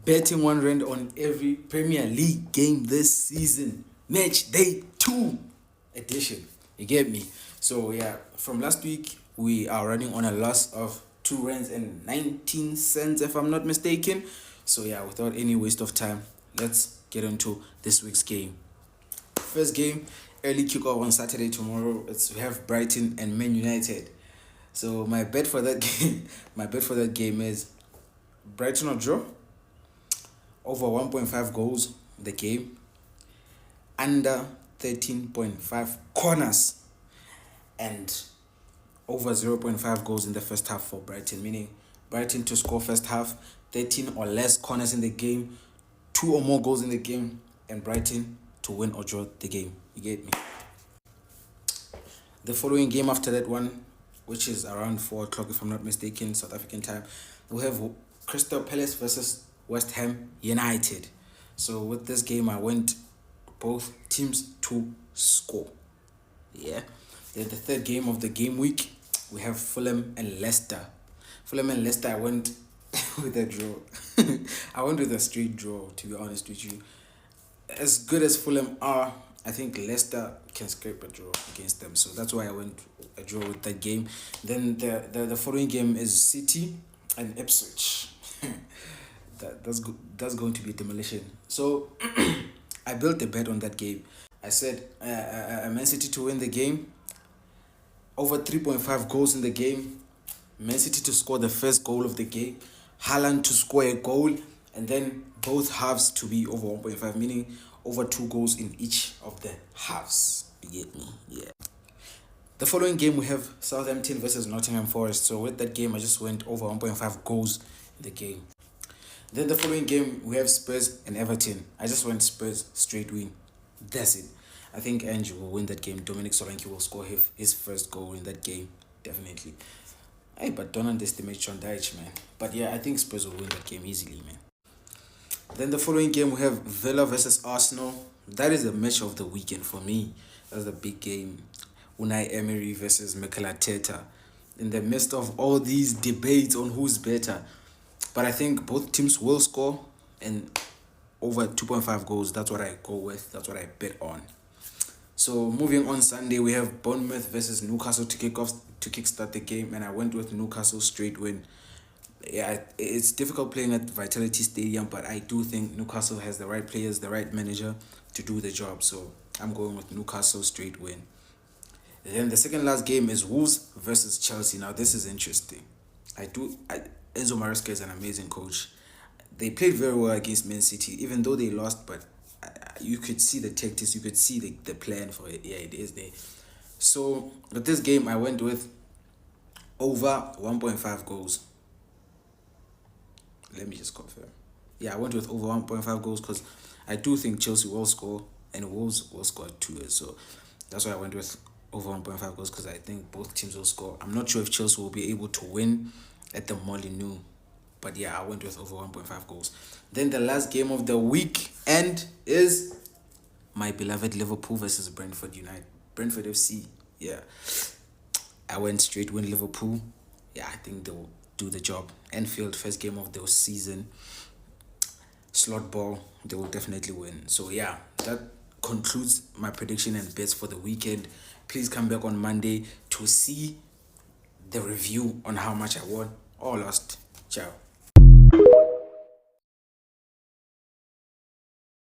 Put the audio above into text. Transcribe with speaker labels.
Speaker 1: betting R1 on every Premier League game this season. Match day 2 edition. You get me? So yeah, from last week we are running on a loss of R2.19 if I'm not mistaken. So yeah, without any waste of time, let's get into this week's game. First game, early kickoff on Saturday tomorrow. We have Brighton and Man United. So my bet for that game is Brighton or draw, over 1.5 goals in the game, under 13.5 corners, and over 0.5 goals in the first half for Brighton, meaning Brighton to score first half, 13 or less corners in the game, 2 or more goals in the game, and Brighton to win or draw the game. You get me? The following game after that one, which is around 4 o'clock if I'm not mistaken, South African time, we have Crystal Palace versus West Ham United. So with this game, I went both teams to score. Yeah. Then the third game of the game week, we have Fulham and Leicester. I went with a draw. I went with a straight draw, to be honest with you. As good as Fulham are, I think Leicester can scrape a draw against them. So that's why I went a draw with that game. Then the following game is City and Ipswich. That's going to be demolition. So I built a bet on that game. I said Man City to win the game, over 3.5 goals in the game, Man City to score the first goal of the game, Haaland to score a goal, and then both halves to be over 1.5, meaning over 2 goals in each of the halves. You get me? Yeah. The following game, we have Southampton versus Nottingham Forest. So with that game, I just went over 1.5 goals in the game. Then the following game, we have Spurs and Everton. I just went Spurs straight win. That's it. I think Ange will win that game. Dominic Solanke will score his first goal in that game. Definitely. Hey, but don't underestimate John Dyche, man. But yeah, I think Spurs will win that game easily, man. Then the following game, we have Villa versus Arsenal. That is the match of the weekend for me. That's the big game. Unai Emery versus Mikel Arteta. In the midst of all these debates on who's better, but I think both teams will score, and over 2.5 goals, that's what I go with. That's what I bet on. So moving on Sunday, we have Bournemouth versus Newcastle to kickstart the game, and I went with Newcastle straight win. Yeah, it's difficult playing at Vitality Stadium, but I do think Newcastle has the right players, the right manager to do the job. So I'm going with Newcastle straight win. And then the second last game is Wolves versus Chelsea. Now this is interesting. Enzo Maresca is an amazing coach. They played very well against Man City, even though they lost, but you could see the tactics, you could see the plan for it. Yeah, it is there. So with this game, I went with over 1.5 goals. Let me just confirm. Yeah, I went with over 1.5 goals because I do think Chelsea will score and Wolves will score 2. So that's why I went with over 1.5 goals, because I think both teams will score. I'm not sure if Chelsea will be able to win at the Molineux, but yeah, I went with over 1.5 goals. Then the last game of the weekend is my beloved Liverpool versus Brentford FC. Yeah, I went straight win Liverpool. Yeah, I think they will do the job. Anfield, first game of the season. Slot ball, they will definitely win. So yeah, that concludes my prediction and bets for the weekend. Please come back on Monday to see the review on how much I won or lost. Ciao.